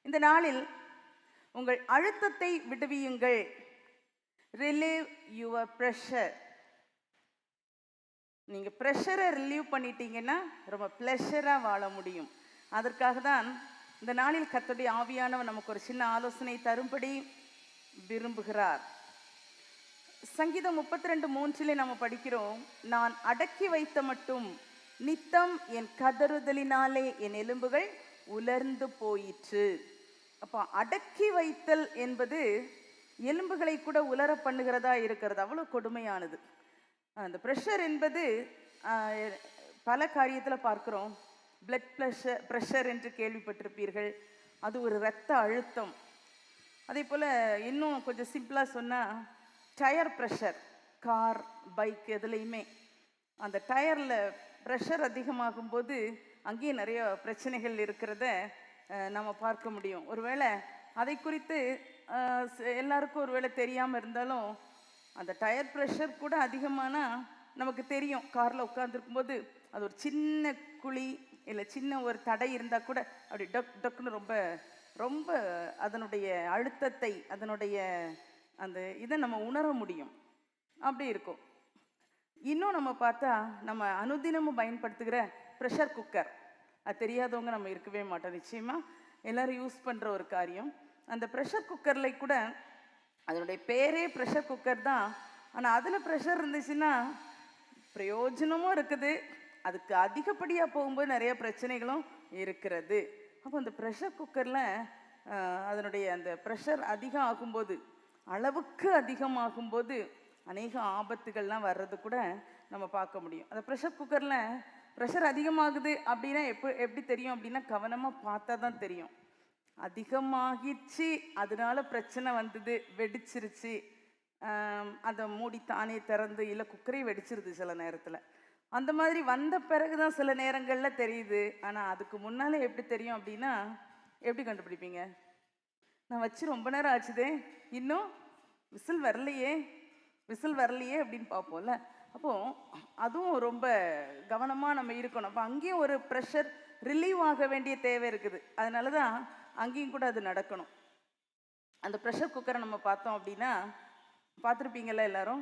இந்த நாளில் உங்கள் அழுத்தத்தை விடுவியுங்கள். Relieve your pressure. நீங்கள் ப்ரெஷரை ரிலீவ் பண்ணிட்டீங்கன்னா ரொம்ப ப்ளஷராக வாழ முடியும். அதற்காக தான் இந்த நாளில் கர்த்தருடைய ஆவியானவர் நமக்கு ஒரு சின்ன ஆலோசனை தரும்படி விரும்புகிறார். சங்கீதம் 32:3 நம்ம படிக்கிறோம், நான் அடக்கி வைத்த மட்டும் நித்தம் என் கதறுதலினாலே என் எலும்புகள் உலர்ந்து போயிற்று. அப்போ அடக்கி வைத்தல் என்பது எலும்புகளை கூட உலர பண்ணுகிறதா இருக்கிறது. அவ்வளோ கொடுமையானது. அந்த ப்ரெஷர் என்பது பல காரியத்தில் பார்க்குறோம். பிளட் ப்ரெஷர் என்று கேள்விப்பட்டிருப்பீர்கள். அது ஒரு இரத்த அழுத்தம். அதே போல் இன்னும் கொஞ்சம் சிம்பிளாக சொன்னால் டயர் ப்ரெஷர். கார், பைக் எதுலேயுமே அந்த டயரில் ப்ரெஷர் அதிகமாகும்போது அங்கேயும் நிறைய பிரச்சனைகள் இருக்கிறத நம்ம பார்க்க முடியும். ஒருவேளை அதை குறித்து எல்லாருக்கும் ஒருவேளை தெரியாமல் இருந்தாலும் அந்த டயர் ப்ரெஷர் கூட அதிகமானால் நமக்கு தெரியும். காரில் உட்காந்துருக்கும்போது அது ஒரு சின்ன குழி இல்லை சின்ன ஒரு தடை இருந்தால் கூட அப்படி டக்குன்னு ரொம்ப ரொம்ப அதனுடைய அழுத்தத்தை, அதனுடைய அந்த இதை நம்ம உணர முடியும். அப்படி இருக்கும். இன்னும் நம்ம பார்த்தா நம்ம அனுதினமும் பயன்படுத்துகிற ப்ரெஷர் குக்கர், அது தெரியாதவங்க நம்ம இருக்கவே மாட்டோம். நிச்சயமாக எல்லோரும் யூஸ் பண்ணுற ஒரு காரியம். அந்த ப்ரெஷர் குக்கரில் கூட அதனுடைய பேரே ப்ரெஷர் குக்கர் தான். ஆனால் அதில் ப்ரெஷர் இருந்துச்சுன்னா பிரயோஜனமும் இருக்குது, அதுக்கு அதிகப்படியாக போகும்போது நிறைய பிரச்சனைகளும் இருக்கிறது. அப்போ அந்த ப்ரெஷர் குக்கரில் அதனுடைய அந்த ப்ரெஷர் அதிகம் ஆகும்போது, அளவுக்கு அதிகமாகும்போது அநேக ஆபத்துகள்லாம் வர்றது கூட நம்ம பார்க்க முடியும். அந்த ப்ரெஷர் குக்கரில் ப்ரெஷர் அதிகமாகுது அப்படின்னா எப்படி தெரியும் அப்படின்னா கவனமாக பார்த்தா தான் தெரியும். அதிகமாகிடுச்சு, அதனால பிரச்சனை வந்தது, வெடிச்சிருச்சு, அதை மூடி தானே திறந்து இல்லை குக்கரே வெடிச்சிருது சில நேரத்தில். அந்த மாதிரி வந்த பிறகு தான் சில நேரங்களில் தெரியுது. ஆனால் அதுக்கு முன்னால் எப்படி தெரியும் அப்படின்னா எப்படி கண்டுபிடிப்பீங்க? நான் வச்சு ரொம்ப நேரம் ஆச்சுதே, இன்னும் விசில் வரலையே அப்படின்னு பார்ப்போம்ல. அப்போது அதுவும் ரொம்ப கவனமாக நம்ம இருக்கணும். அப்போ அங்கேயும் ஒரு ப்ரெஷர் ரிலீவ் ஆக வேண்டிய தேவை இருக்குது. அதனால தான் அங்கேயும் கூட அது நடக்கணும். அந்த ப்ரெஷர் குக்கரை நம்ம பார்த்தோம் அப்படின்னா, பார்த்துருப்பீங்களா எல்லாரும்?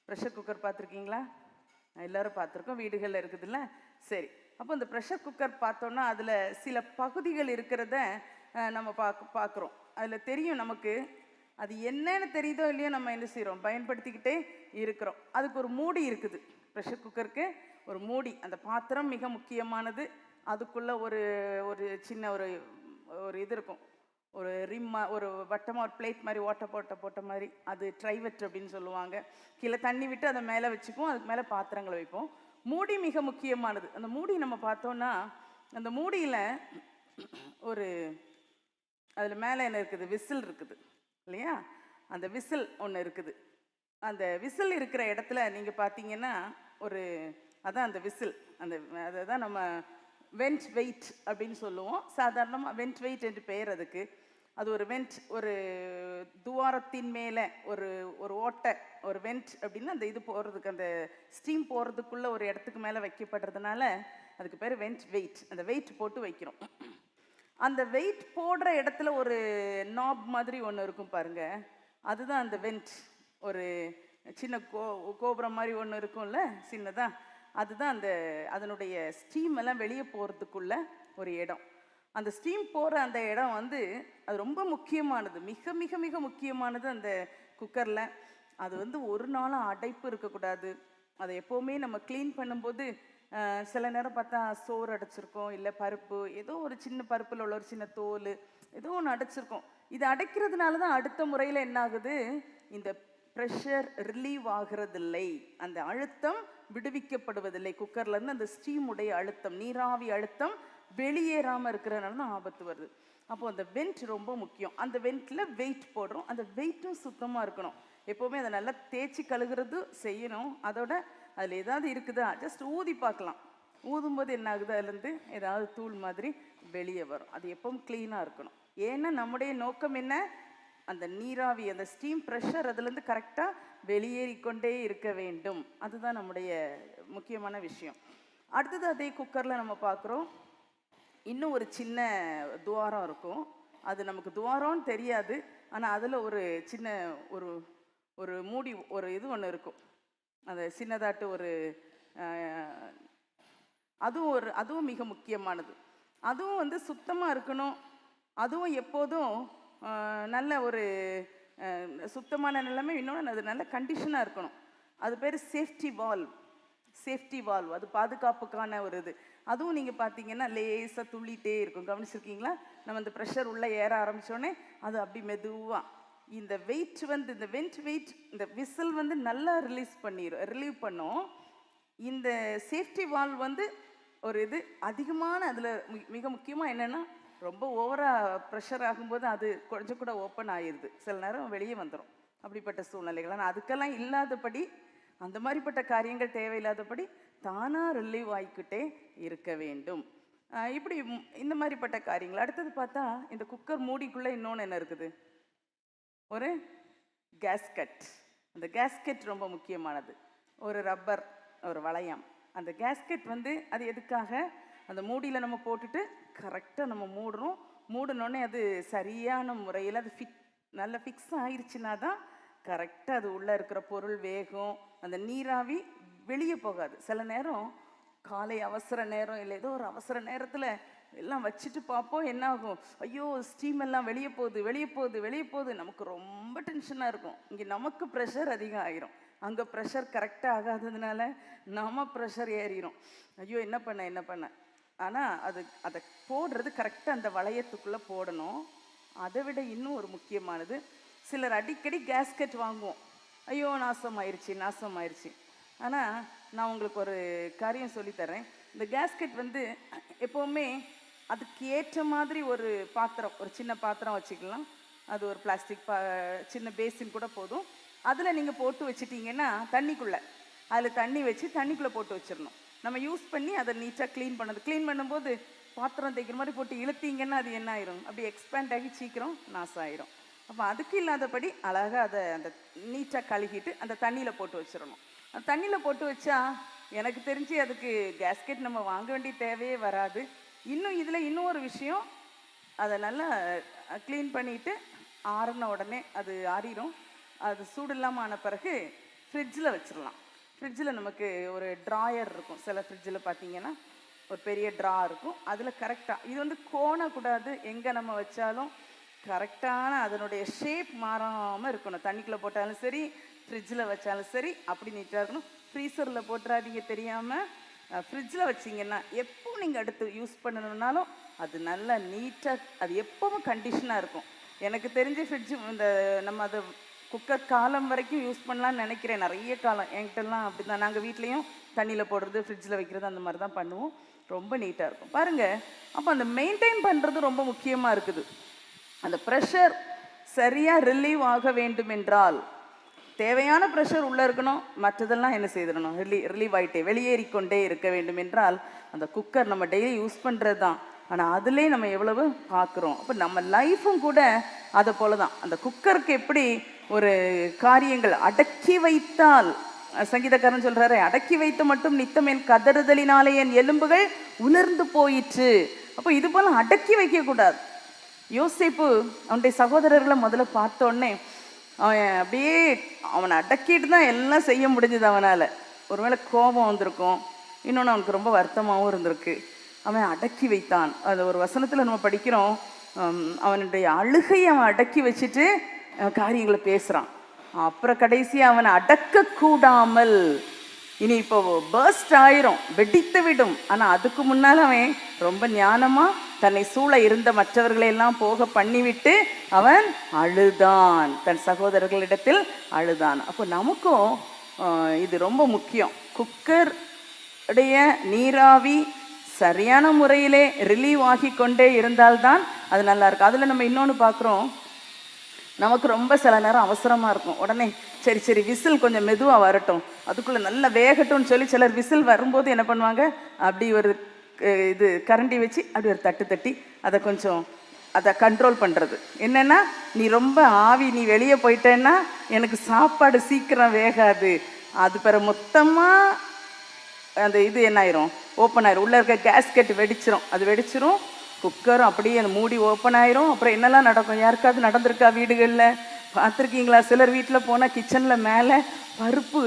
ப்ரெஷர் குக்கர் பார்த்துருக்கீங்களா? எல்லோரும் பார்த்துருக்கோம், வீடுகளில் இருக்குதுல்ல. சரி, அப்போ இந்த ப்ரெஷர் குக்கர் பார்த்தோன்னா அதில் சில பகுதிகள் இருக்கிறத நம்ம பார்க்குறோம். அதில் தெரியும் நமக்கு, அது என்னன்னு தெரியுதோ இல்லையோ நம்ம என்ன செய்கிறோம், பயன்படுத்திக்கிட்டே இருக்கிறோம். அதுக்கு ஒரு மூடி இருக்குது. ப்ரெஷர் குக்கருக்கு ஒரு மூடி. அந்த பாத்திரம் மிக முக்கியமானது. அதுக்குள்ளே ஒரு ஒரு சின்ன ஒரு இது இருக்கும், ஒரு ரிம்மா, ஒரு வட்டமாக ஒரு பிளேட் மாதிரி ஓட்ட போட்ட மாதிரி, அது ட்ரைவெட் அப்படின்னு சொல்லுவாங்க. கீழே தண்ணி விட்டு அதை மேலே வச்சுப்போம், அதுக்கு மேலே பாத்திரங்களை வைப்போம். மூடி மிக முக்கியமானது. அந்த மூடி நம்ம பார்த்தோன்னா அந்த மூடியில் ஒரு அதில் மேலே என்ன இருக்குது, விசில் இருக்குது இல்லையா? அந்த விசில் ஒன்று இருக்குது. அந்த விசில் இருக்கிற இடத்துல நீங்கள் பார்த்தீங்கன்னா ஒரு அதான் அந்த விசில், அதை தான் நம்ம வெண்ட் வெயிட் அப்படின்னு சொல்லுவோம். சாதாரணமாக வெண்ட் வெயிட் என்று பெயர் அதுக்கு. அது ஒரு வெண்ட், ஒரு துவாரத்தின் மேலே ஒரு ஒரு ஓட்டை, ஒரு வெண்ட் அப்படின்னா அந்த இது போகிறதுக்கு, அந்த ஸ்டீம் போகிறதுக்குள்ளே ஒரு இடத்துக்கு மேலே வைக்கப்படுறதுனால அதுக்கு பேர் வெண்ட் வெயிட். அந்த வெயிட் போட்டு வைக்கிறோம். அந்த வெயிட் போடுற இடத்துல ஒரு நாப் மாதிரி ஒன்று இருக்கும் பாருங்க, அதுதான் அந்த வெண்ட். ஒரு சின்ன கோபுரம் மாதிரி ஒன்று இருக்கும்ல சின்னதாக, அதுதான் அதனுடைய ஸ்டீம் எல்லாம் வெளியே போகிறதுக்குள்ள ஒரு இடம். அந்த ஸ்டீம் போகிற அந்த இடம் அது ரொம்ப முக்கியமானது, மிக மிக மிக முக்கியமானது அந்த குக்கரில். அது ஒரு நாளும் அடைப்பு இருக்கக்கூடாது. அதை எப்போவுமே நம்ம க்ளீன் பண்ணும்போது சில நேரம் பார்த்தா சோறு அடைச்சிருக்கோம், இல்லை பருப்பு, ஏதோ ஒரு சின்ன பருப்பில் உள்ள ஒரு சின்ன தோல், ஏதோ ஒன்று அடைச்சிருக்கோம். இது அடைக்கிறதுனால தான் அடுத்த முறையில் என்ன ஆகுது, இந்த ப்ரெஷர் ரிலீவ் ஆகிறதில்லை, அந்த அழுத்தம் விடுவிக்கப்படுவதில்லை. குக்கர்லேருந்து அந்த ஸ்டீமுடைய அழுத்தம், நீராவி அழுத்தம் வெளியேறாமல் இருக்கிறதுனால தான் ஆபத்து வருது. அப்போது அந்த வெண்ட் ரொம்ப முக்கியம். அந்த வெண்ட்டில் வெயிட் போடுறோம். அந்த வெயிட்டும் சுத்தமாக இருக்கணும். எப்போவுமே அதை நல்லா தேய்ச்சி கழுகுறது செய்யணும். அதோட அதில் ஏதாவது இருக்குதா ஜஸ்ட் ஊதி பார்க்கலாம். ஊதும்போது என்ன ஆகுது, அதுலேருந்து ஏதாவது தூள் மாதிரி வெளியே வரும். அது எப்பவும் க்ளீனாக இருக்கணும். ஏன்னா நம்முடைய நோக்கம் என்ன, அந்த நீராவி, அந்த ஸ்டீம் ப்ரெஷர் அதுலேருந்து கரெக்டாக வெளியேறிக்கொண்டே இருக்க வேண்டும். அதுதான் நம்முடைய முக்கியமான விஷயம். அடுத்தது அதே குக்கரில் நம்ம பார்க்குறோம், இன்னும் ஒரு சின்ன துவாரம் இருக்கும். அது நமக்கு துவாரம்னு தெரியாது, ஆனால் அதில் ஒரு சின்ன ஒரு ஒரு மூடி ஒரு இது ஒன்று இருக்கும், அந்த சின்னதாட்டு ஒரு அதுவும் மிக முக்கியமானது. அதுவும் வந்து சுத்தமாக இருக்கணும். அதுவும் எப்போதும் நல்ல ஒரு சுத்தமான நிலைமை, இன்னொன்று அது நல்ல கண்டிஷனாக இருக்கணும். அது பேர் சேஃப்டி வால்வ். அது பாதுகாப்புக்கான ஒரு இது. அதுவும் நீங்கள் பார்த்தீங்கன்னா லேசாக துள்ளிட்டே இருக்கும். கவனிச்சிருக்கீங்களா? நம்ம இந்த ப்ரெஷர் உள்ளே ஏற ஆரம்பித்தோடனே அது அப்படி மெதுவாக இந்த வெயிட் வந்து இந்த வெயிட் இந்த விசில் வந்து நல்லா ரிலீவ் பண்ணும். இந்த சேஃப்டி வால்வ் வந்து ஒரு இது அதிகமான அதில் மிக முக்கியமாக என்னென்னா, ரொம்ப ஓவராக ப்ரெஷர் ஆகும்போது அது கொஞ்சம் கூட ஓப்பன் ஆயிடுது, சில நேரம் வெளியே வந்துடும். அப்படிப்பட்ட சூழ்நிலைகள். ஆனால் அதுக்கெல்லாம் இல்லாதபடி, அந்த மாதிரிப்பட்ட காரியங்கள் தேவையில்லாதபடி தானாக ரிலீவ் ஆகிக்கிட்டே இருக்க வேண்டும். இப்படி இந்த மாதிரிப்பட்ட காரியங்கள். அடுத்தது பார்த்தா இந்த குக்கர் மூடிக்குள்ளே இன்னொன்று என்ன இருக்குது? ஒரு கேஸ்கட். அந்த கேஸ்கெட் ரொம்ப முக்கியமானது. ஒரு ரப்பர், ஒரு வளையம். அந்த கேஸ்கெட் வந்து அது எதுக்காக? அந்த மூடியில் நம்ம போட்டுட்டு கரெக்டாக நம்ம மூடணுன்னே அது சரியான முறையில் அது நல்லா ஃபிக்ஸ் ஆயிடுச்சுன்னா தான் கரெக்டாக அது உள்ளே இருக்கிற பொருள் வேகும், அந்த நீராவி வெளியே போகாது. சில நேரம் காலை அவசர நேரம் இல்லை ஏதோ ஒரு அவசர நேரத்தில் எல்லாம் வச்சுட்டு பார்ப்போம், என்ன ஆகும்? ஐயோ, ஸ்டீம் எல்லாம் வெளியே போகுது. நமக்கு ரொம்ப டென்ஷனாக இருக்கும். இங்கே நமக்கு ப்ரெஷர் அதிகம் ஆகிரும், அங்கே ப்ரெஷர் கரெக்டாக ஆகாததுனால நம்ம ப்ரெஷர் ஏறிடும். ஐயோ, என்ன பண்ண. ஆனால் அதை போடுறது கரெக்டாக அந்த வளையத்துக்குள்ளே போடணும். அதை விட இன்னும் ஒரு முக்கியமானது, சிலர் அடிக்கடி கேஸ்கெட் வாங்குவோம். ஐயோ, நாசமாயிருச்சு. ஆனால் நான் உங்களுக்கு ஒரு காரியம் சொல்லித்தரேன். இந்த கேஸ்கெட் வந்து எப்போவுமே அதுக்கு ஏற்ற மாதிரி ஒரு பாத்திரம், ஒரு சின்ன பாத்திரம் வச்சுக்கலாம். அது ஒரு பிளாஸ்டிக் சின்ன பேசின் கூட போதும். அதில் நீங்கள் போட்டு வச்சிட்டிங்கன்னா தண்ணிக்குள்ளே, அதில் தண்ணி வச்சு தண்ணிக்குள்ளே போட்டு வச்சிடணும். நம்ம யூஸ் பண்ணி அதை நீட்டாக க்ளீன் பண்ணும்போது பாத்திரம் தேய்க்கிற மாதிரி போட்டு இழுத்தீங்கன்னா அது என்ன ஆயிரும்? அப்படி எக்ஸ்பேண்ட் ஆகி சீக்கிரம் நாசம் ஆயிரும். அப்போ அதுக்கு இல்லாதபடி அழகாக அதை அந்த நீட்டாக கழுகிட்டு அந்த தண்ணியில் போட்டு வச்சிடணும். அந்த தண்ணியில் போட்டு வச்சா எனக்கு தெரிஞ்சு அதுக்கு கேஸ்கெட் நம்ம வாங்க வேண்டிய தேவையே வராது. இன்னும் ஒரு விஷயம், அதை நல்லா க்ளீன் பண்ணிவிட்டு ஆறின உடனே அது ஆறிடும். அது சூடு இல்லாமல் ஆன பிறகு ஃப்ரிட்ஜில் வச்சிடலாம். ஃப்ரிட்ஜில் நமக்கு ஒரு ட்ராயர் இருக்கும். சில ஃப்ரிட்ஜில் பார்த்தீங்கன்னா ஒரு பெரிய ட்ரா இருக்கும். அதில் கரெக்டாக இது வந்து கோணக்கூடாது, எங்கே நம்ம வச்சாலும் கரெக்டான அதனுடைய ஷேப் மாறாமல் இருக்கணும். தண்ணிக்குள்ளே போட்டாலும் சரி, ஃப்ரிட்ஜில் வச்சாலும் சரி, அப்படி நீட்டாக இருக்கணும். ஃப்ரீசரில் போட்டுறாதீங்க தெரியாமல். ஃப்ரிட்ஜில் வச்சிங்கன்னா எப்போ நீங்கள் அடுத்து யூஸ் பண்ணணுன்னாலும் அது நல்லா நீட்டாக, அது எப்பவும் கண்டிஷனாக இருக்கும். எனக்கு தெரிஞ்ச ஃப்ரிட்ஜு இந்த நம்ம அதை குக்கர் காலம் வரைக்கும் யூஸ் பண்ணலான்னு நினைக்கிறேன். நிறைய காலம் என்கிட்டலாம் அப்படி தான். நாங்கள் வீட்லேயும் தண்ணியில் போடுறது, ஃப்ரிட்ஜில் வைக்கிறது அந்த மாதிரி தான் பண்ணுவோம். ரொம்ப நீட்டாக இருக்கும் பாருங்கள். அப்போ அந்த மெயின்டைன் பண்ணுறது ரொம்ப முக்கியமாக இருக்குது. அந்த ப்ரெஷர் சரியாக ரிலீவ் ஆக வேண்டும் என்றால் தேவையான ப்ரெஷர் உள்ளே இருக்கணும், மற்றதெல்லாம் என்ன செய்திடணும்? ரிலீவ் ஆகிட்டே வெளியேறிக்கொண்டே இருக்க வேண்டும் என்றால் அந்த குக்கர் நம்ம டெய்லி யூஸ் பண்ணுறது தான். ஆனால் அதிலே நம்ம எவ்வளவு பார்க்குறோம். அப்போ நம்ம லைஃப்பும் கூட அதை போல தான். அந்த குக்கருக்கு எப்படி ஒரு காரியங்கள் அடக்கி வைத்தால், சங்கீதக்காரன் சொல்கிறாரு, அடக்கி வைத்து மட்டும் நித்தம் என் கதறுதலினாலே என் எலும்புகள் உலர்ந்து போயிற்று. அப்போ இது போல் அடக்கி வைக்கக்கூடாது. யோசேப்பு அவனுடைய சகோதரர்களை முதல்ல பார்த்தோன்னே அவன் அப்படியே அவனை அடக்கிட்டு தான் எல்லாம் செய்ய முடிஞ்சது அவனால். ஒருவேளை கோபம் வந்திருக்கும், இன்னொன்று அவனுக்கு ரொம்ப வருத்தமாகவும் இருந்திருக்கு. அவன் அடக்கி வைத்தான். அது ஒரு வசனத்தில் நம்ம படிக்கிறோம், அவனுடைய அழுகையை அவன் அடக்கி வச்சுட்டு காரியங்களை பேசுகிறான். அப்புறம் கடைசியாக அவனை அடக்கக்கூடாமல், இனி இப்போ பர்ஸ்ட் ஆயிரும், வெடித்து விடும். ஆனால் அதுக்கு முன்னால் அவன் ரொம்ப ஞானமாக தன்னை சூழ இருந்த மற்றவர்களையெல்லாம் போக பண்ணிவிட்டு அவன் அழுதான், தன் சகோதரர்களிடத்தில் அழுதான். அப்போ நமக்கும் இது ரொம்ப முக்கியம். குக்கர் உடைய நீராவி சரியான முறையிலே ரிலீவ் ஆகி கொண்டே இருந்தால்தான் அது நல்லா இருக்கும். அதில் நம்ம இன்னொன்று பார்க்குறோம், நமக்கு ரொம்ப சில நேரம் அவசரமாக இருக்கும். உடனே சரி விசில் கொஞ்சம் மெதுவாக வரட்டும், அதுக்குள்ளே நல்லா வேகட்டும்னு சொல்லி சிலர் விசில் வரும்போது என்ன பண்ணுவாங்க, அப்படி ஒரு இது கரண்டி வச்சு அப்படி ஒரு தட்டி அதை கண்ட்ரோல் பண்ணுறது. என்னென்னா, நீ ரொம்ப நீ வெளியே போயிட்டேன்னா எனக்கு சாப்பாடு சீக்கிரம் வேகாது. அது பிற மொத்தமாக அந்த இது என்ன ஆயிரும், ஓப்பன் ஆயிரும், உள்ளே இருக்க கேஸ்கெட் வெடிச்சிரும். அது வெடிச்சிரும், குக்கரும் அப்படியே அந்த மூடி ஓப்பன் ஆயிரும். அப்புறம் என்னெல்லாம் நடக்கும்? யாருக்காவது நடந்திருக்கா வீடுகளில்? பார்த்துருக்கீங்களா? சிலர் வீட்டில் போனால் கிச்சனில் மேலே பருப்பு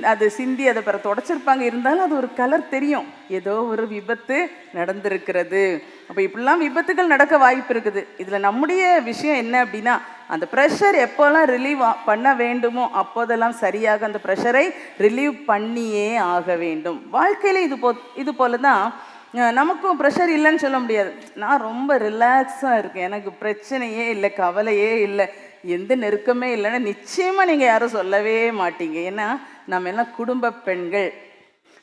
அது சிந்தி அதை பிற தொடச்சிருப்பாங்க. இருந்தாலும் அது ஒரு கலர் தெரியும், ஏதோ ஒரு விபத்து நடந்திருக்கிறது. அப்போ இப்படிலாம் விபத்துகள் நடக்க வாய்ப்பு இருக்குது. இதில் நம்முடைய விஷயம் என்ன அப்படின்னா, அந்த ப்ரெஷர் எப்போல்லாம் ரிலீவ் பண்ண வேண்டுமோ அப்போதெல்லாம் சரியாக அந்த ப்ரெஷரை ரிலீவ் பண்ணியே ஆக வேண்டும். வாழ்க்கையில் இது போல தான் நமக்கும் ப்ரெஷர் இல்லைன்னு சொல்ல முடியாது. நான் ரொம்ப ரிலாக்ஸாக இருக்கேன், எனக்கு பிரச்சனையே இல்லை, கவலையே இல்லை, எந்த நெருக்கமே இல்லைன்னா நிச்சயமாக நீங்கள் யாரும் சொல்லவே மாட்டீங்க. ஏன்னா நம்ம எல்லாம் குடும்ப பெண்கள்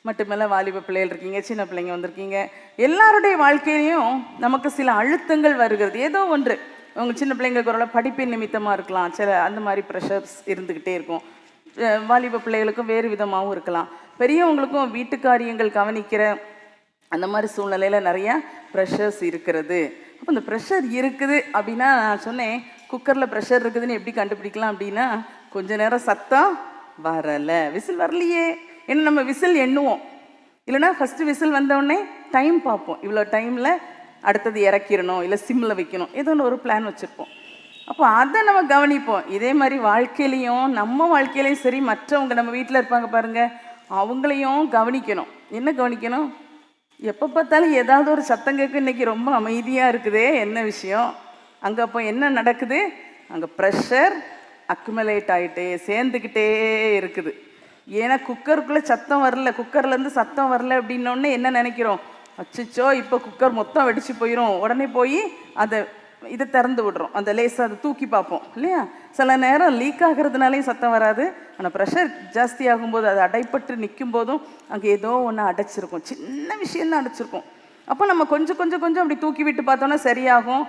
மட்டுமல்ல, வாலிப பிள்ளைகள் இருக்கீங்க, சின்ன பிள்ளைங்க வந்திருக்கீங்க. எல்லாருடைய வாழ்க்கையிலையும் நமக்கு சில அழுத்தங்கள் வருகிறது. ஏதோ ஒன்று, உங்கள் சின்ன பிள்ளைங்களுக்கு ஒரு படிப்பின் நிமித்தமாக இருக்கலாம், சில அந்த மாதிரி ப்ரெஷர்ஸ் இருந்துக்கிட்டே இருக்கும். வாலிப பிள்ளைகளுக்கும் வேறு விதமாகவும் இருக்கலாம். பெரியவங்களுக்கும் வீட்டு காரியங்கள் கவனிக்கிற அந்த மாதிரி சூழ்நிலையில் நிறையா ப்ரெஷர்ஸ் இருக்கிறது. அப்போ இந்த ப்ரெஷர் இருக்குது அப்படின்னா, நான் சொன்னேன் குக்கரில் ப்ரெஷர் இருக்குதுன்னு எப்படி கண்டுபிடிக்கலாம் அப்படின்னா, கொஞ்ச நேரம் சத்தம் வரலை, விசில் வரலையே, ஏன்னா நம்ம விசில் எண்ணுவோம். இல்லைனா ஃபஸ்ட்டு விசில் வந்தோடனே டைம் பார்ப்போம், இவ்வளோ டைமில் அடுத்தது இறக்கிடணும், இல்லை சிம்மில் வைக்கணும், ஏதோ ஒன்று ஒரு பிளான் வச்சுருப்போம். அப்போ அதை நம்ம கவனிப்போம். இதே மாதிரி வாழ்க்கையிலையும், நம்ம வாழ்க்கையிலையும் சரி, மற்றவங்க நம்ம வீட்டில் இருப்பாங்க பாருங்கள், அவங்களையும் கவனிக்கணும். என்ன கவனிக்கணும்? எப்போ பார்த்தாலும் ஏதாவது ஒரு சத்தம் கேட்கும். இன்றைக்கி ரொம்ப அமைதியாக இருக்குதே, என்ன விஷயம்? அங்கே அப்போ என்ன நடக்குது? அங்கே ப்ரெஷர் அக்குமுலேட் ஆகிட்டே சேர்ந்துக்கிட்டே இருக்குது. ஏன்னா குக்கருக்குள்ளே சத்தம் வரல, குக்கர்லேருந்து சத்தம் வரல அப்படின்னோடனே என்ன நினைக்கிறோம்? அச்சோ இப்போ குக்கர் மொத்தம் வெடிச்சு போயிடும், உடனே போய் அதை இதை திறந்து விடுறோம், அந்த லேசாக அதை தூக்கி பார்ப்போம் இல்லையா? சில நேரம் லீக் ஆகிறதுனாலையும் சத்தம் வராது, ஆனால் ப்ரெஷர் ஜாஸ்தி ஆகும்போது அது அடைப்பட்டு நிற்கும் போதும் அங்கே ஏதோ ஒன்று அடைச்சிருக்கும், சின்ன விஷயந்தான் அடைச்சிருக்கும். அப்போ நம்ம கொஞ்சம் கொஞ்சம் கொஞ்சம் அப்படி தூக்கி விட்டு பார்த்தோன்னா சரியாகும்.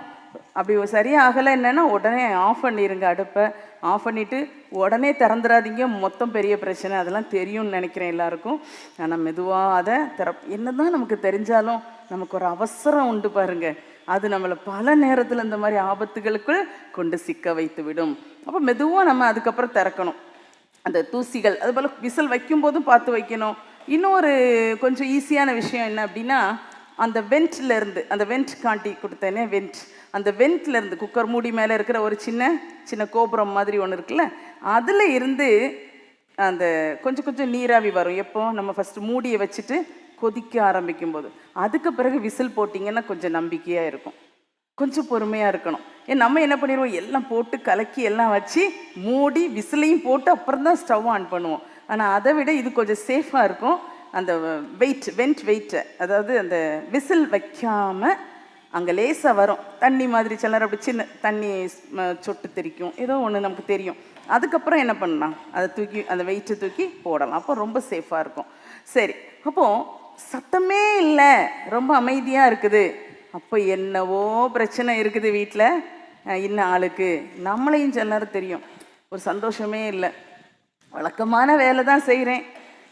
அப்படி சரியாகலை என்னென்னா உடனே ஆஃப் பண்ணிடுங்க, அடுப்பை ஆஃப் பண்ணிவிட்டு உடனே திறந்துடாதீங்க, மொத்தம் பெரிய பிரச்சனை. அதெல்லாம் தெரியும்னு நினைக்கிறேன் எல்லாருக்கும். ஆனால் மெதுவாக அதை என்ன தான் நமக்கு தெரிஞ்சாலும் நமக்கு ஒரு அவசரம் உண்டு பாருங்கள், அது நம்மளை பல நேரத்தில் இந்த மாதிரி ஆபத்துகளுக்குள் கொண்டு சிக்க வைத்து விடும். அப்போ மெதுவாக நம்ம அதுக்கப்புறம் திறக்கணும். அந்த தூசிகள் அதுபோல் விசில் வைக்கும்போதும் பார்த்து வைக்கணும். இன்னொரு கொஞ்சம் ஈஸியான விஷயம் என்ன அப்படின்னா, அந்த வெண்ட்லேருந்து, அந்த வெண்ட் காட்டி கொடுத்தேனே வெண்ட், அந்த வெண்ட்லேருந்து குக்கர் மூடி மேலே இருக்கிற ஒரு சின்ன சின்ன கோபுரம் மாதிரி ஒன்று இருக்குல்ல, அதில் இருந்து அந்த கொஞ்சம் கொஞ்சம் நீராவி வரும். எப்போ நம்ம ஃபஸ்ட்டு மூடியை வச்சுட்டு கொதிக்க ஆரம்பிக்கும் போது, அதுக்கு பிறகு விசில் போட்டிங்கன்னா கொஞ்சம் நம்பிக்கையாக இருக்கும், கொஞ்சம் பொறுமையாக இருக்கணும். ஏன் நம்ம என்ன பண்ணிடுவோம், எல்லாம் போட்டு கலக்கி எல்லாம் வச்சு மூடி விசிலையும் போட்டு அப்புறம் தான் ஸ்டவ் ஆன் பண்ணுவோம். ஆனால் அதை விட இது கொஞ்சம் சேஃபாக இருக்கும். அந்த வெண்ட் வெயிட்டை, அதாவது அந்த விசில் வைக்காமல் அங்கே லேசாக வரும் தண்ணி மாதிரி, சிலர் அப்படி சின்ன தண்ணி சொட்டு தெரிக்கும், ஏதோ ஒன்று நமக்கு தெரியும். அதுக்கப்புறம் என்ன பண்ணலாம், அதை தூக்கி அந்த வெயிட்டை தூக்கி போடலாம். அப்போ ரொம்ப சேஃபாக இருக்கும். சரி, அப்போது சத்தமே இல்லை, ரொம்ப அமைதியாக இருக்குது, அப்போ என்னவோ பிரச்சனை இருக்குது வீட்டில். இன்னும் ஆளுக்கு நம்மளையும் சில நேரம் தெரியும், ஒரு சந்தோஷமே இல்லை, வழக்கமான வேலை தான் செய்கிறேன்,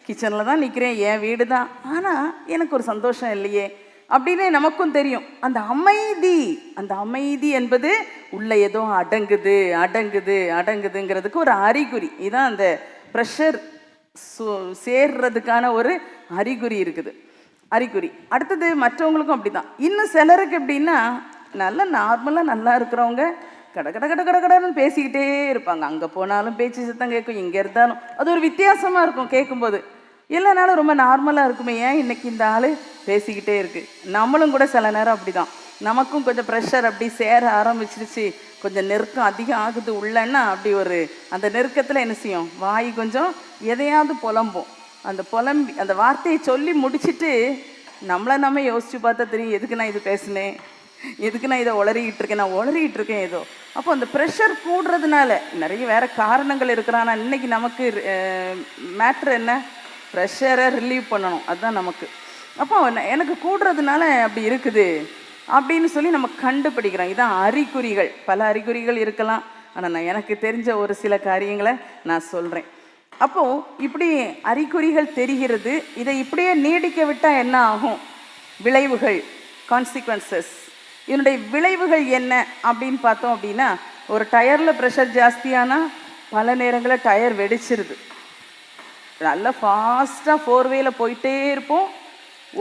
கிச்சனில் தான் நிற்கிறேன், என் வீடு தான், ஆனால் எனக்கு ஒரு சந்தோஷம் இல்லையே அப்படின்னு நமக்கும் தெரியும். அந்த அமைதி என்பது உள்ள ஏதோ அடங்குது அடங்குது அடங்குதுங்கிறதுக்கு ஒரு அறிகுறி. இதுதான் அந்த ப்ரெஷர் சேர்றதுக்கான ஒரு அறிகுறி இருக்குது, அறிகுறி. அடுத்தது மற்றவங்களுக்கும் அப்படி தான். இன்னும் சிலருக்கு எப்படின்னா, நல்லா நார்மலாக நல்லா இருக்கிறவங்க கட கட கட கட கடன்னு பேசிக்கிட்டே இருப்பாங்க. அங்கே போனாலும் பேச்சு சத்தம் கேட்கும், இங்கே இருந்தாலும் அது ஒரு வித்தியாசமாக இருக்கும் கேட்கும்போது. இல்லைனாலும் ரொம்ப நார்மலாக இருக்குமே, ஏன் இன்னைக்கு இந்த ஆள் பேசிக்கிட்டே இருக்குது. நம்மளும் கூட சில நேரம் அப்படி தான், நமக்கும் கொஞ்சம் ப்ரெஷர் அப்படி சேர ஆரம்பிச்சிருச்சு, கொஞ்சம் நெருக்கம் அதிகம் ஆகுது உள்ளன்னா, அப்படி ஒரு அந்த நெருக்கத்தில் என்ன செய்யும், வாய் கொஞ்சம் எதையாவது புலம்போம். அந்த புலம்பி அந்த வார்த்தையை சொல்லி முடிச்சுட்டு நம்மளை நம்ம யோசித்து பார்த்தா தெரியும், எதுக்கு நான் இது பேசினேன், எதுக்கு நான் இதை உளறிக்கிட்டு இருக்கேன், நான் உளறிக்கிட்டு இருக்கேன் ஏதோ. அப்போ அந்த ப்ரெஷர் கூடுறதுனால நிறைய வேறு காரணங்கள் இருக்கிறான். ஆனால் இன்றைக்கி நமக்கு மேட்ரு என்ன, ப்ரெஷரை ரிலீவ் பண்ணணும், அதுதான் நமக்கு. அப்போ எனக்கு கூடுறதுனால அப்படி இருக்குது அப்படின்னு சொல்லி நம்ம கண்டுபிடிக்கிறோம். இதுதான் அறிகுறிகள். பல அறிகுறிகள் இருக்கலாம், ஆனால் நான் எனக்கு தெரிஞ்ச ஒரு சில காரியங்களை நான் சொல்கிறேன். அப்போது இப்படி அறிகுறிகள் தெரிகிறது. இதை இப்படியே நீடிக்க விட்டால் என்ன ஆகும், விளைவுகள், கான்சிக்வன்சஸ். இதனுடைய விளைவுகள் என்ன அப்படின்னு பார்த்தோம் அப்படின்னா, ஒரு டயரில் ப்ரெஷர் ஜாஸ்தியானால் பல நேரங்களில் டயர் வெடிச்சிருது. நல்லா ஃபாஸ்ட்டாக 4 வேல போயிட்டே இருப்போம்,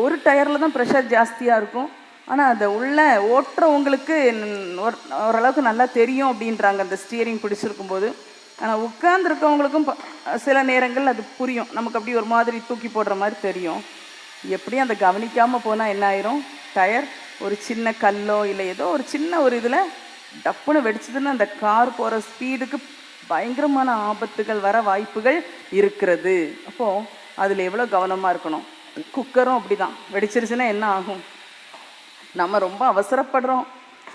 ஒரு டயரில் தான் ப்ரெஷர் ஜாஸ்தியாக இருக்கும், ஆனால் அதை உள்ள ஓட்டுறவங்களுக்கு ஓரளவுக்கு நல்லா தெரியும் அப்படின்றாங்க அந்த ஸ்டியரிங் பிடிச்சிருக்கும்போது. ஆனால் உட்கார்ந்துருக்கவங்களுக்கும் சில நேரங்கள் அது புரியும், நமக்கு அப்படி ஒரு மாதிரி தூக்கி போடுற மாதிரி தெரியும். எப்படியும் அதை கவனிக்காமல் போனால் என்ன ஆயிரும், டயர் ஒரு சின்ன கல்லோ இல்லை ஏதோ ஒரு சின்ன ஒரு இதில் டப்புன்னு வெடிச்சதுன்னு அந்த கார் போகிற ஸ்பீடுக்கு பயங்கரமான ஆபத்துகள் வர வாய்ப்புகள் இருக்கிறது. அப்போது அதில் எவ்வளோ கவனமாக இருக்கணும். குக்கரும் அப்படி தான், வெடிச்சிருச்சுன்னா என்ன ஆகும்? நம்ம ரொம்ப அவசரப்படுறோம்,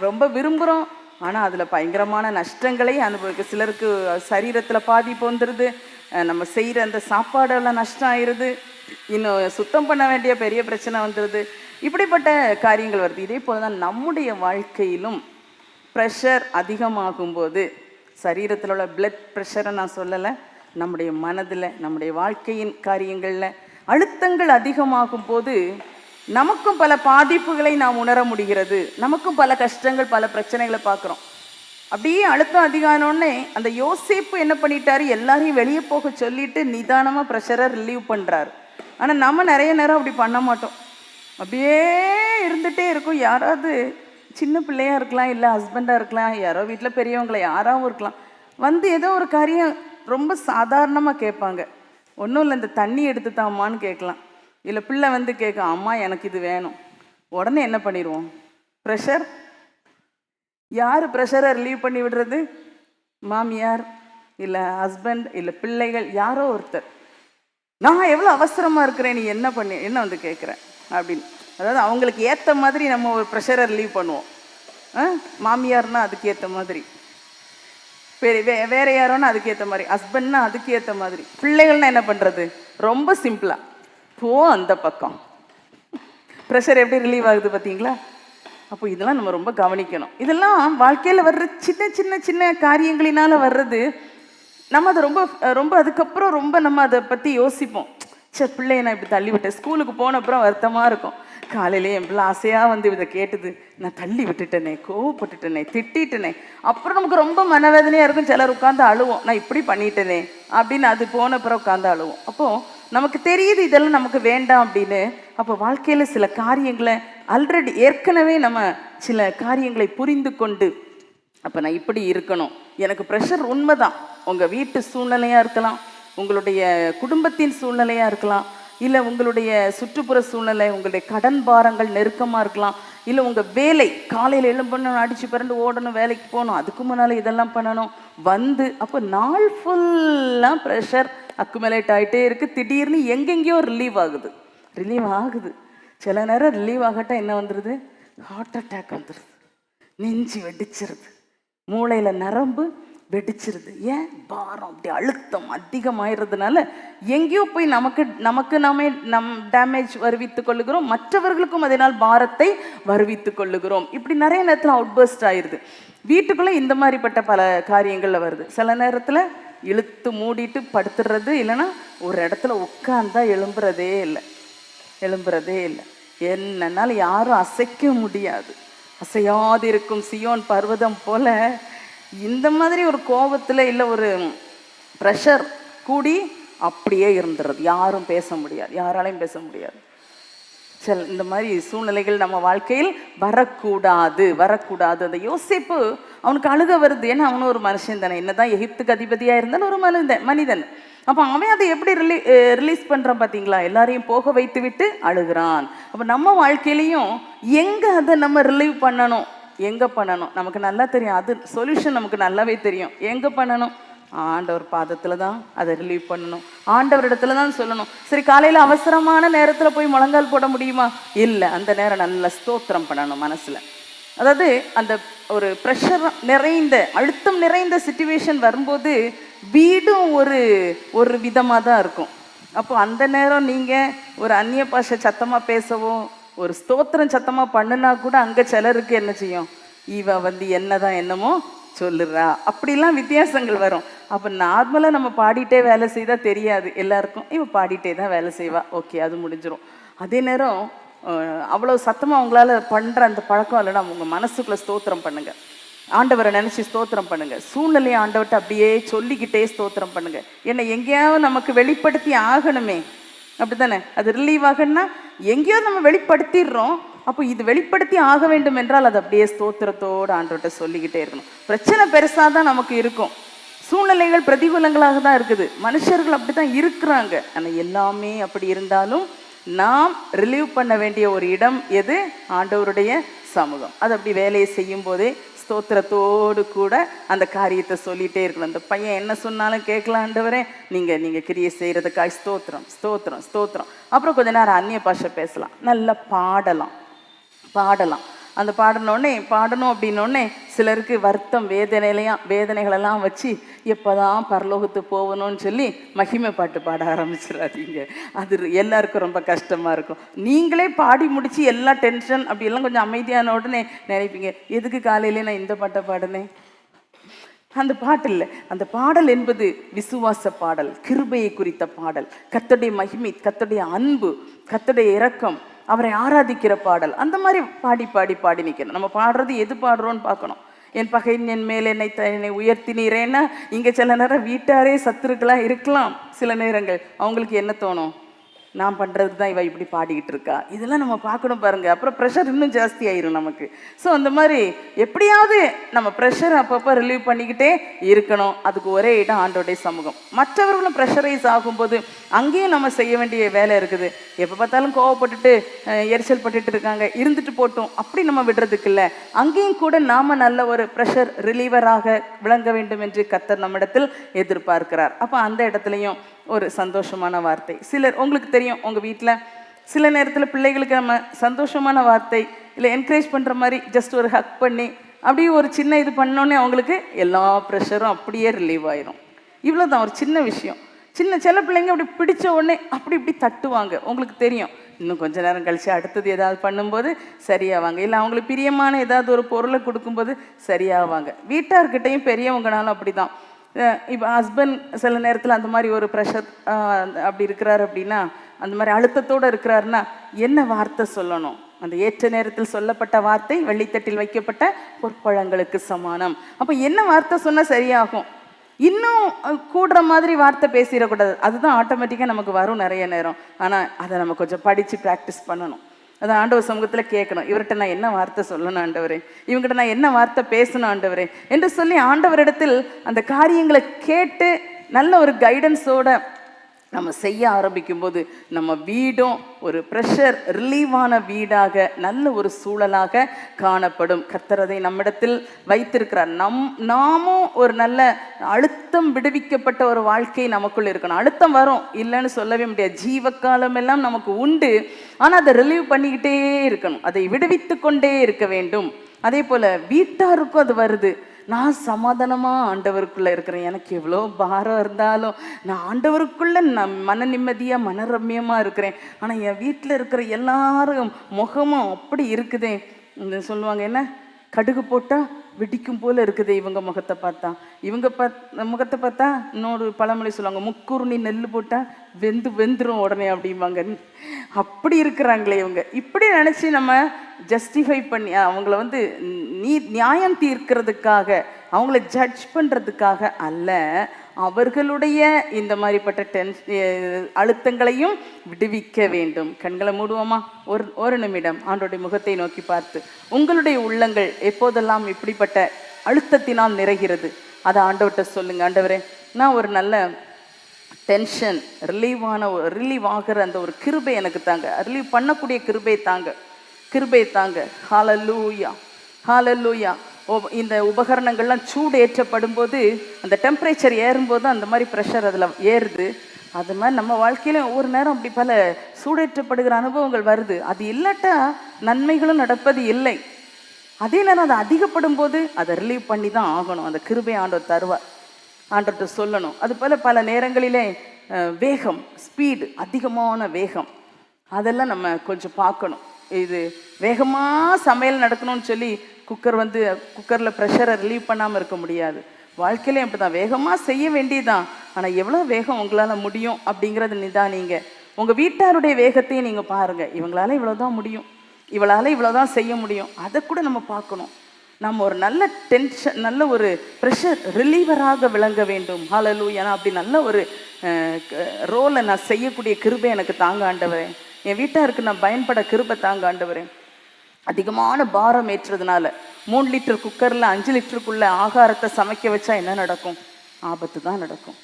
ரொம்ப விரும்புகிறோம், ஆனால் அதில் பயங்கரமான நஷ்டங்களை அனுபவிக்க, சிலருக்கு சரீரத்தில் பாதிப்பு வந்துடுது, நம்ம செய்கிற அந்த சாப்பாடெல்லாம் நஷ்டம் ஆயிடுது, இன்னும் சுத்தம் பண்ண வேண்டிய பெரிய பிரச்சனை வந்துடுது. இப்படிப்பட்ட காரியங்கள் வருது. இதே போல் தான் நம்முடைய வாழ்க்கையிலும் ப்ரெஷர் அதிகமாகும்போது, சரீரத்தில் உள்ள பிளட் ப்ரெஷரை நான் சொல்லலை, நம்முடைய மனதில் நம்முடைய வாழ்க்கையின் காரியங்களில் அழுத்தங்கள் அதிகமாகும் போது நமக்கும் பல பாதிப்புகளை நாம் உணர முடிகிறது. நமக்கும் பல கஷ்டங்கள், பல பிரச்சனைகளை பார்க்குறோம். அப்படியே அழுத்தம் அதிகமானோடனே அந்த யோசேப்பு என்ன பண்ணிட்டாரு, எல்லாரையும் வெளியே போக சொல்லிட்டு நிதானமாக ப்ரெஷரை ரிலீவ் பண்ணுறாரு. ஆனால் நம்ம நிறைய நேரம் அப்படி பண்ண மாட்டோம், அப்படியே இருந்துகிட்டே இருக்கும். யாராவது சின்ன பிள்ளையாக இருக்கலாம், இல்லை ஹஸ்பண்டாக இருக்கலாம், யாரோ வீட்டில் பெரியவங்களை யாராவும் இருக்கலாம், வந்து ஏதோ ஒரு காரியம் ரொம்ப சாதாரணமாக கேட்பாங்க. ஒன்றும் இல்லை, இந்த தண்ணி எடுத்து தாம்மான்னு கேட்கலாம். இல்லை பிள்ளை வந்து கேட்க, அம்மா எனக்கு இது வேணும். உடனே என்ன பண்ணிடுவோம், ப்ரெஷர். யார் ப்ரெஷரை ரிலீவ் பண்ணி விடுறது? மாமியார், இல்லை ஹஸ்பண்ட், இல்லை பிள்ளைகள், யாரோ ஒருத்தர். நான் எவ்வளோ அவசரமாக இருக்கிறேன், நீ என்ன வந்து கேட்குறேன் அப்படின்னு. அதாவது அவங்களுக்கு ஏற்ற மாதிரி நம்ம ஒரு ப்ரெஷரை ரிலீவ் பண்ணுவோம். மாமியார்னா அதுக்கு ஏற்ற மாதிரி, வேற யாரோன்னா அதுக்கேற்ற மாதிரி, ஹஸ்பண்ட்னா அதுக்கு ஏற்ற மாதிரி, பிள்ளைகள்னா என்ன பண்ணுறது, ரொம்ப சிம்பிளாக போ அந்த பக்கம். ப்ரெஷர் எப்படி ரிலீவ் ஆகுது பார்த்தீங்களா? அப்போ இதெல்லாம் நம்ம ரொம்ப கவனிக்கணும். இதெல்லாம் வாழ்க்கையில் வர்ற சின்ன சின்ன சின்ன காரியங்களினால் வர்றது. நம்ம அதை ரொம்ப ரொம்ப அதுக்கப்புறம் ரொம்ப நம்ம அதை பற்றி யோசிப்போம். சரி, பிள்ளைய நான் இப்படி தள்ளி விட்டேன், ஸ்கூலுக்கு போன அப்புறம் வருத்தமாக இருக்கும். காலையிலே என் பிள்ளை ஆசையாக வந்து இதை கேட்டுது, நான் தள்ளி விட்டுட்டேனே, கோவப்பட்டுட்டேனே, திட்டிட்டேனே. அப்புறம் நமக்கு ரொம்ப மனவேதனையாக இருக்கும். சிலர் உட்காந்து அழுவோம், நான் இப்படி பண்ணிட்டேனே அப்படின்னு. அது போன அப்புறம் உட்காந்து அழுவோம். அப்போது நமக்கு தெரியுது இதெல்லாம் நமக்கு வேண்டாம் அப்படின்னு. அப்போ வாழ்க்கையில் சில காரியங்களை ஆல்ரெடி ஏற்கனவே நம்ம சில காரியங்களை புரிந்து கொண்டு, அப்போ நான் இப்படி இருக்கணும். எனக்கு ப்ரெஷர் உண்மைதான். உங்கள் வீட்டு சூழ்நிலையாக இருக்கலாம், உங்களுடைய குடும்பத்தின் சூழ்நிலையாக இருக்கலாம், இல்லை உங்களுடைய சுற்றுப்புற சூழ்நிலை, உங்களுடைய கடன் பாரங்கள் நெருக்கமாக இருக்கலாம், இல்லை உங்கள் வேலை, காலையில் எழும்பணும், அடித்து பிறண்டு ஓடணும், வேலைக்கு போகணும், அதுக்கு முன்னால் இதெல்லாம் பண்ணணும் வந்து. அப்போ நாள் ஃபுல்லாக ப்ரெஷர் அக்குமுலேட் ஆகிட்டே இருக்குது. திடீர்னு எங்கெங்கேயோ ரிலீவ் ஆகுது. சில நேரம் ரிலீவ் ஆகட்டால் என்ன வந்துடுது, ஹார்ட் அட்டாக் வந்துடுது, நெஞ்சு வெடிச்சிருது, மூளையில் நரம்பு வெடிச்சிருது. ஏன்? பாரம், அப்படி அழுத்தம் அதிகமாகிறதுனால எங்கேயோ போய் நமக்கு டேமேஜ் வருவித்து கொள்ளுகிறோம், மற்றவர்களுக்கும் அதனால் பாரத்தை வருவித்து கொள்ளுகிறோம். இப்படி நிறைய நேரத்தில் அவுட்பர்ஸ்ட் ஆயிடுது. வீட்டுக்குள்ளே இந்த மாதிரிப்பட்ட பல காரியங்களில் வருது. சில நேரத்தில் இழுத்து மூடிட்டு படுத்துடுறது, இல்லைன்னா ஒரு இடத்துல உட்கார்ந்தா எழும்புறதே இல்லை. என்னன்னாலும் யாரும் அசைக்க முடியாது. அசையாது இருக்கும் சியோன் பர்வதம் போல இந்த மாதிரி ஒரு கோபத்தில் இல்லை ஒரு ப்ரெஷர் கூடி அப்படியே இருந்துடுறது. யாராலையும் பேச முடியாது. சரி, இந்த மாதிரி சூழ்நிலைகள் நம்ம வாழ்க்கையில் வரக்கூடாது. அந்த யோசேப்பு, அவனுக்கு அழுக வருது. ஏன்னா அவனும் ஒரு மனுஷன் தானே, என்னதான் எகிப்துக்கு அதிபதியாக இருந்தாலும் ஒரு மனிதன். அப்போ அவன் அதை எப்படி ரிலீஸ் பண்ணுறான் பார்த்தீங்களா? எல்லாரையும் போக வைத்து விட்டு அழுகிறான். அப்போ நம்ம வாழ்க்கையிலையும் எங்கே அதை நம்ம ரிலீவ் பண்ணணும், எங்கே பண்ணணும் நமக்கு நல்லா தெரியும். அது சொல்யூஷன் நமக்கு நல்லாவே தெரியும். எங்கே பண்ணணும்? ஆண்டவர் பாதத்தில் தான் அதை ரிலீவ் பண்ணணும், ஆண்டவர் இடத்துல தான் சொல்லணும். சரி, காலையில் அவசரமான நேரத்தில் போய் முழங்கால் போட முடியுமா? இல்லை. அந்த நேரம் நல்ல ஸ்தோத்திரம் பண்ணணும் மனசில். அதாவது அந்த ஒரு ப்ரெஷர் நிறைந்த, அழுத்தம் நிறைந்த சிச்சுவேஷன் வரும்போது வீடும் ஒரு விதமாக தான் இருக்கும். அப்போ அந்த நேரம் நீங்கள் ஒரு அந்நிய பாஷை சத்தமாக பேசவோ, ஒரு ஸ்தோத்திரம் சத்தமாக பண்ணுனா கூட அங்கே சிலருக்கு என்ன செய்யும், இவ வந்து என்னமோ சொல்லுறா, அப்படிலாம் வித்தியாசங்கள் வரும். அப்போ நார்மலாக நம்ம பாடிட்டே வேலை செய்தால் தெரியாது எல்லாருக்கும், இவன் பாடிட்டே தான் வேலை செய்வா, ஓகே, அது முடிஞ்சிடும். அதே நேரம் அவ்வளோ சத்தமாக அவங்களால பண்ணுற அந்த பழக்கம் இல்லைன்னா உங்கள் மனசுக்குள்ளே ஸ்தோத்திரம் பண்ணுங்கள், ஆண்டவரை நினச்சி ஸ்தோத்திரம் பண்ணுங்கள், சூழ்நிலையை ஆண்டவர்கிட்ட அப்படியே சொல்லிக்கிட்டே ஸ்தோத்திரம் பண்ணுங்கள். ஏன்னா எங்கேயாவது நமக்கு வெளிப்படுத்தி ஆகணுமே, அப்படி தானே? அது ரிலீவ் ஆகணும்னா எங்கேயோ நம்ம வெளிப்படுத்திடுறோம். அப்போ இது வெளிப்படுத்தி ஆக வேண்டும் என்றால் அது அப்படியே ஸ்தோத்திரத்தோடு ஆண்டவர்கிட்ட சொல்லிக்கிட்டே இருக்கணும். பிரச்சனை பெருசாக தான் நமக்கு இருக்கும், சூழ்நிலைகள் பிரதிகூலங்களாக தான் இருக்குது, மனுஷர்கள் அப்படி தான் இருக்கிறாங்க. ஆனால் எல்லாமே அப்படி இருந்தாலும் நாம் ரிலீவ் பண்ண வேண்டிய ஒரு இடம் எது? ஆண்டவருடைய சமூகம். அது அப்படி வேலையை செய்யும் போதே ஸ்தோத்திரத்தோடு கூட அந்த காரியத்தை சொல்லிகிட்டே இருக்கணும். அந்த பையன் என்ன சொன்னாலும் கேட்கலாம், ஆண்டவரே நீங்கள் கிரியை செய்கிறதுக்காக ஸ்தோத்திரம் ஸ்தோத்திரம் ஸ்தோத்திரம். அப்புறம் கொஞ்ச நேரம் அந்நிய பாஷை பேசலாம், நல்லா பாடலாம். அந்த பாடணும் அப்படின்னோடனே சிலருக்கு வருத்தம் வேதனைகளெல்லாம் வச்சு எப்போதான் பரலோகத்துக்கு போகணும்னு சொல்லி மகிமை பாட்டு பாட ஆரம்பிச்சிடாதீங்க. அது எல்லாருக்கும் ரொம்ப கஷ்டமாக இருக்கும். நீங்களே பாடி முடித்து எல்லா டென்ஷன் அப்படியெல்லாம் கொஞ்சம் அமைதியான உடனே நினைப்பீங்க, எதுக்கு காலையிலே நான் இந்த பாட்டை பாடினேன்? அந்த பாட்டு இல்லை. அந்த பாடல் என்பது விசுவாச பாடல், கிருபையை குறித்த பாடல், கர்த்தருடைய மகிமை, கர்த்தருடைய அன்பு, கர்த்தருடைய இரக்கம், அவரை ஆராதிக்கிற பாடல். அந்த மாதிரி பாடி நிற்கணும். நம்ம பாடுறது எது பாடுறோன்னு பார்க்கணும். என் பகையின் என் மேல் என்னை உயர்த்தினீரேன்னா இங்கே சில நேரம் வீட்டாரே சத்துருக்களாக இருக்கலாம். சில நேரங்கள் அவங்களுக்கு என்ன தோணும், நான் பண்ணுறது தான் இவ இப்படி பாடிக்கிட்டு இருக்கா. இதெல்லாம் நம்ம பார்க்கணும் பாருங்கள். அப்புறம் ப்ரெஷர் இன்னும் ஜாஸ்தி ஆயிரும் நமக்கு. ஸோ அந்த மாதிரி எப்படியாவது நம்ம ப்ரெஷர் அப்பப்போ ரிலீவ் பண்ணிக்கிட்டே இருக்கணும். அதுக்கு ஒரே இடம் ஆண்டோடைய சமூகம். மற்றவர்களும் ப்ரெஷரைஸ் ஆகும்போது அங்கேயும் நம்ம செய்ய வேண்டிய வேலை இருக்குது. எப்போ பார்த்தாலும் கோவப்பட்டுட்டு எரிச்சல் பட்டுட்டு இருக்காங்க, இருந்துட்டு போட்டோம் அப்படி நம்ம விடுறதுக்கு இல்லை. அங்கேயும் கூட நாம் நல்ல ஒரு ப்ரெஷர் ரிலீவராக விளங்க வேண்டும் என்று கர்த்தர் நம்மிடத்தில் எதிர்பார்க்கிறார். அப்போ அந்த இடத்துலையும் ஒரு சந்தோஷமான வார்த்தை. சிலர் உங்களுக்கு தெரியும், உங்கள் வீட்டில் சில நேரத்தில் பிள்ளைகளுக்கு நம்ம சந்தோஷமான வார்த்தை இல்லை என்கரேஜ் பண்ணுற மாதிரி ஜஸ்ட் ஒரு ஹக் பண்ணி அப்படியே ஒரு சின்ன இது பண்ணோன்னே அவங்களுக்கு எல்லா ப்ரெஷரும் அப்படியே ரிலீவ் ஆயிரும். இவ்வளோ தான் ஒரு சின்ன விஷயம். சில பிள்ளைங்க அப்படி பிடிச்ச உடனே இப்படி தட்டுவாங்க. உங்களுக்கு தெரியும், இன்னும் கொஞ்ச நேரம் கழித்து அடுத்தது ஏதாவது பண்ணும்போது சரியாவாங்க. இல்லை அவங்களுக்கு பிரியமான ஏதாவது ஒரு பொருளை கொடுக்கும்போது சரியாவாங்க. வீட்டார்கிட்டையும் பெரியவங்கனாலும் அப்படி தான். இப்போ ஹஸ்பண்ட் சில நேரத்தில் அந்த மாதிரி ஒரு ப்ரெஷர் அப்படி இருக்கிறாரு அப்படின்னா, அந்த மாதிரி அழுத்தத்தோடு இருக்கிறாருன்னா என்ன வார்த்தை சொல்லணும்? அந்த ஏற்ற நேரத்தில் சொல்லப்பட்ட வார்த்தை வெள்ளித்தட்டில் வைக்கப்பட்ட பொற்பழங்களுக்கு சமானம். அப்போ என்ன வார்த்தை சொன்னால் சரியாகும்? இன்னும் கூடுற மாதிரி வார்த்தை பேசிடக்கூடாது. அதுதான் ஆட்டோமேட்டிக்காக நமக்கு வரும் நிறைய நேரம். ஆனால் அதை நம்ம கொஞ்சம் படித்து ப்ராக்டிஸ் பண்ணணும். அதை ஆண்டவர் சமூகத்தில் கேட்கணும், இவர்கிட்ட நான் என்ன வார்த்தை சொல்லணும் ஆண்டவரே, இவங்ககிட்ட நான் என்ன வார்த்தை பேசணும் ஆண்டவரே என்று சொல்லி ஆண்டவரிடத்தில் அந்த காரியங்களை கேட்டு நல்ல ஒரு கைடன்ஸோட நம்ம செய்ய ஆரம்பிக்கும் போது நம்ம வீடும் ஒரு ப்ரெஷர் ரிலீவான வீடாக நல்ல ஒரு சூழலாக காணப்படும். கர்த்தர் அதை நம்மிடத்தில் வைத்திருக்கிறார். நாமும் ஒரு நல்ல அழுத்தம் விடுவிக்கப்பட்ட ஒரு வாழ்க்கை நமக்குள்ள இருக்கணும். அழுத்தம் வரும், இல்லைன்னு சொல்லவே முடியாது. ஜீவக்காலம் எல்லாம் நமக்கு உண்டு. ஆனால் அதை ரிலீவ் பண்ணிக்கிட்டே இருக்கணும், அதை விடுவித்து கொண்டே இருக்க வேண்டும். அதே போல் வீட்டாருக்கும் அது வருது. நான் சமாதானமாக ஆண்டவருக்குள்ளே இருக்கிறேன். எனக்கு எவ்வளோ பாரம் இருந்தாலும் நான் ஆண்டவருக்குள்ளே நான் மன நிம்மதியாக மனரம்யமாக இருக்கிறேன். ஆனால் என் வீட்டில் இருக்கிற எல்லாரும் முகமும் அப்படி இருக்குதே. சொல்லுவாங்க, என்ன கடுகு போட்டால் வெடிக்கும் போல் இருக்குது இவங்க முகத்தை பார்த்தா. இவங்க முகத்தை பார்த்தா இன்னொரு பழமொழி சொல்லுவாங்க, முக்குருணி நெல் போட்டால் வெந்துரும் உடனே அப்படிம்பாங்க. அப்படி இருக்கிறாங்களே இவங்க. இப்படி நினச்சி நம்ம ஜஸ்டிஃபை பண்ணி அவங்கள நியாயம் தீர்க்கிறதுக்காக, அவங்கள ஜட்ஜ் பண்ணுறதுக்காக அல்ல, அவர்களுடைய இந்த மாதிரிப்பட்ட அழுத்தங்களையும் விடுவிக்க வேண்டும். கண்களை மூடுவோமா? ஒரு நிமிடம் ஆண்டவருடைய முகத்தை நோக்கி பார்த்து, உங்களுடைய உள்ளங்கள் எப்போதெல்லாம் இப்படிப்பட்ட அழுத்தத்தினால் நிறைகிறது அதை ஆண்டவர்கிட்ட சொல்லுங்க. ஆண்டவரே, நான் ஒரு நல்ல டென்ஷன் ரிலீவ் ஆகிற அந்த ஒரு கிருபை எனக்கு தாங்க, ரிலீவ் பண்ணக்கூடிய கிருபை தாங்க. ஹல்லேலூயா, ஹல்லேலூயா. இந்த உபகரணங்கள்லாம் சூடு ஏற்றப்படும் போது அந்த டெம்பரேச்சர் ஏறும்போது அந்த மாதிரி ப்ரெஷர் அதில் ஏறுது. அது மாதிரி நம்ம வாழ்க்கையில ஒவ்வொரு நேரம் அப்படி பல சூடேற்றப்படுகிற அனுபவங்கள் வருது. அது இல்லாட்டா நன்மைகளும் நடப்பது இல்லை. அதே நேரம் அது அதிகப்படும் போது அதை ரிலீவ் பண்ணி தான் ஆகணும். அந்த கிருபை ஆண்டவர் தருவார். ஆண்டவர்கிட்ட சொல்லணும். அது போல் பல நேரங்களிலே வேகம், ஸ்பீடு, அதிகமான வேகம், அதெல்லாம் நம்ம கொஞ்சம் பார்க்கணும். இது வேகமாக சமையல் நடக்கணும்னு சொல்லி குக்கரில் ப்ரெஷரை ரிலீவ் பண்ணாமல் இருக்க முடியாது. வாழ்க்கையிலையும் அப்படி தான், வேகமாக செய்ய வேண்டியதுதான். ஆனால் எவ்வளோ வேகம் உங்களால் முடியும் அப்படிங்கிறது நிதானிங்க. உங்கள் வீட்டாருடைய வேகத்தையும் நீங்கள் பாருங்கள். இவங்களால இவ்வளோதான் முடியும், இவளால் இவ்வளோதான் செய்ய முடியும், அதை கூட நம்ம பார்க்கணும். நம்ம ஒரு நல்ல டென்ஷன், நல்ல ஒரு ப்ரெஷர் ரிலீவராக விளங்க வேண்டும். ஹல்லேலூயா. அப்படி நல்ல ஒரு ரோலை நான் செய்யக்கூடிய கிருபை எனக்கு தாங்க ஆண்டவரே. என் வீட்டாருக்கு நான் பயன்பட கிருபை தாங்க ஆண்டவரே. அதிகமான பாரம் ஏற்றுறதுனால 3 லிட்டர் குக்கரில் 5 லிட்டருக்குள்ள ஆகாரத்தை சமைக்க வச்சா என்ன நடக்கும்? ஆபத்து தான் நடக்கும்.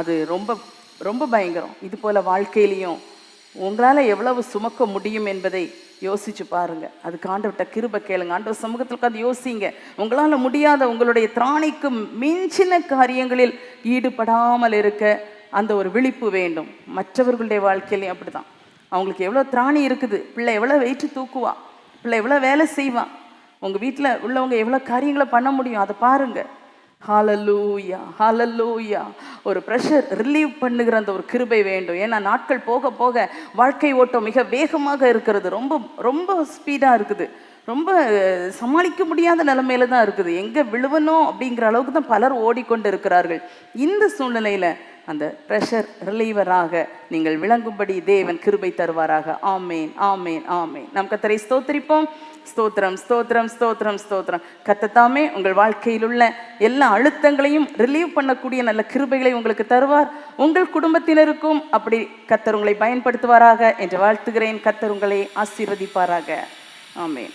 அது ரொம்ப ரொம்ப பயங்கரம். இது போல் வாழ்க்கையிலையும் உங்களால் எவ்வளவு சுமக்க முடியும் என்பதை யோசிச்சு பாருங்க. அதுக்கு ஆண்டவர்கிட்ட கிருபை கேளுங்க. ஆண்டவர் சமூகத்தில் உட்காந்து யோசிங்க. உங்களால் முடியாத உங்களுடைய திராணிக்கு மிஞ்சின காரியங்களில் ஈடுபடாமல் இருக்க அந்த ஒரு விழிப்பு வேண்டும். மற்றவர்களுடைய வாழ்க்கையிலையும் அப்படிதான். அவங்களுக்கு எவ்வளோ திராணி இருக்குது, பிள்ளை எவ்வளோ வெயிட்டு தூக்குவா, பிள்ளை எவ்வளோ வேலை செய்வான், உங்கள் வீட்டில் உள்ளவங்க எவ்வளோ காரியங்களை பண்ண முடியும், அதை பாருங்கள். ஹalleluya ஹalleluya. ஒரு ப்ரெஷர் ரிலீவ் பண்ணுகிற அந்த ஒரு கிருபை வேண்டும். ஏன்னா நாட்கள் போக போக வாழ்க்கை ஓட்டம் மிக வேகமாக இருக்கிறது. ரொம்ப ரொம்ப ஸ்பீடாக இருக்குது. ரொம்ப சமாளிக்க முடியாத நிலைமையில தான் இருக்குது. எங்கே விழுவணும் அப்படிங்கிற அளவுக்கு தான் பலர் ஓடிக்கொண்டு இருக்கிறார்கள். இந்த சூழ்நிலையில் அந்த ப்ரெஷர் ரிலீவராக நீங்கள் விளங்கும்படி தேவன் கிருபை தருவாராக. ஆமேன் ஆமேன் ஆமேன். நம் கர்த்தரை ஸ்தோத்திரிப்போம். ஸ்தோத்திரம் ஸ்தோத்திரம் ஸ்தோத்திரம் ஸ்தோத்திரம். கர்த்தர் உங்கள் வாழ்க்கையில் உள்ள எல்லா அழுத்தங்களையும் ரிலீவ் பண்ணக்கூடிய நல்ல கிருபைகளை உங்களுக்கு தருவார். உங்கள் குடும்பத்தினருக்கும் அப்படி கர்த்தர் உங்களை பயன்படுத்துவாராக என்று வாழ்த்துகிறேன். கர்த்தர் உங்களை ஆசீர்வதிப்பாராக. ஆமேன்.